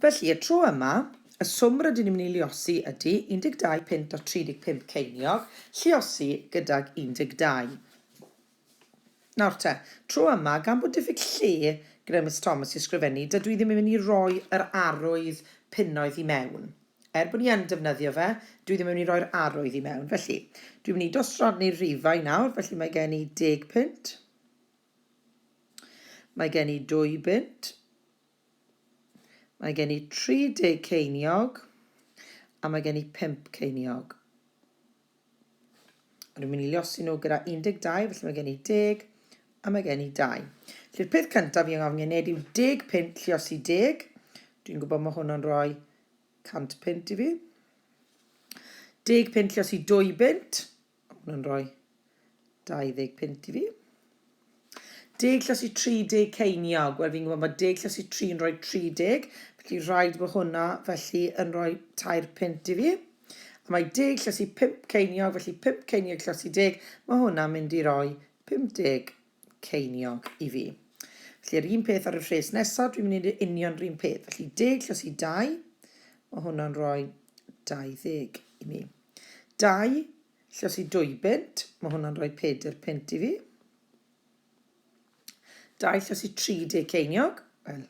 Felly, y tro yma, y swm rydyn ni'n mynd i liosi ydy 12 pint a 35 ceiniog, lluosi gydag 12. Nawr te, tro yma, gan bod diffyg lle gyda Miss Thomas i ysgrifennu, dydw i ddim yn mynd i roi yr arwydd punnoedd i mewn. Bod ni yn defnyddio fe, dwi ddim yn mynd i roi'r arwydd i mewn. Felly, dwi'n mynd i dosrodni'r rhifau nawr, felly mae gen i 10 pint. Mae gen i 2 pint. Mae gen i 30 ceiniog. A mae gen i 5 ceiniog. Dwi'n mynd i liosi nhw gyda 12, felly mae gen i 10 a mae gen i 2. Felly'r peth cyntaf fi'n gofyn gwneud yw 10 pint lluosi 10. Dwi'n gwybod mae hwnna'n rhoi 100 pint i fi. 10 pint lluosi 2 pint. Hwnna'n rhoi 20 pint i fi. 10 lluosi 30 ceiniog. Wel, fi'n gwybod mae 10 lluosi 3 yn rhoi 30. Felly rhaid bod hwnna felly yn rhoi 2 pint i fi. A mae 10 lluosi 5 ceiniog, felly 5 ceiniog lluosi 10. Mae hwnna'n mynd i roi 50 ceiniog i fi. Felly yr un peth ar y rhes nesaf, dwi'n mynd i wneud union yr un peth. Felly 10 lluosi 2, mae hwnna'n rhoi 20 i mi. 2 lluosi 2 pint, mae hwnna'n rhoi 4 pint i fi. 2 lluosi 30 ceiniog, wel,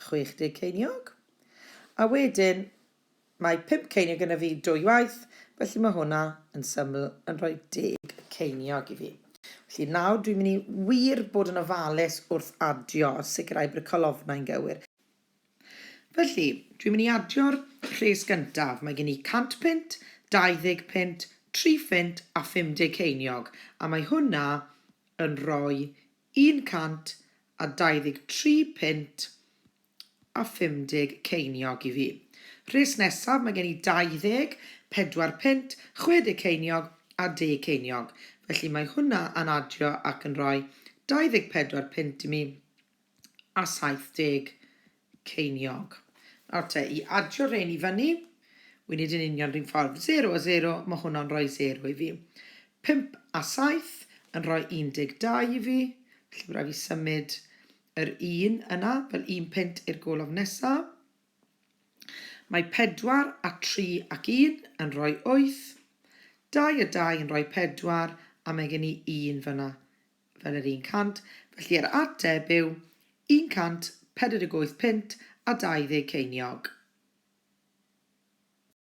60 ceiniog. A wedyn, mae 5 ceiniog yna fi dwywaith, felly mae hwnna yn syml yn rhoi 10 ceiniog i fi. Felly nawr dwi'n mynd i wir bod yn ofalus wrth adio, sicrhau bod y colofnau'n gywir. Felly, dwi'n mynd i adio'r rhes gyntaf. Mae gen i 100 pint, 20 pint, 3 pint a 50 ceiniog. A mae hwnna yn rhoi 100 a 23 pint a 50 ceiniog i fi. Rhes nesaf, mae gen i 20, 4 pint, 60 ceiniog a 10 ceiniog. Felly mae hwnna yn adio ac yn rhoi 24 pint i mi a 70 ceiniog. Nawr te, i adio rhain i fyny, wy'n neud yn union rhywun ffordd. 0 a 0, mae hwnna'n rhoi 0 i fi. 5 a 7 yn rhoi 12 i fi. Felly rhaid fi symud yr 1 yna, fel 1 pint i'r golwg nesaf. Mae 4 a 3 ac 1 yn rhoi 8. 2 a 2 yn rhoi 4, a mae gen i 1 fyna, fel yr 100. Felly yr ateb yw 148 pint a 20 ceiniog.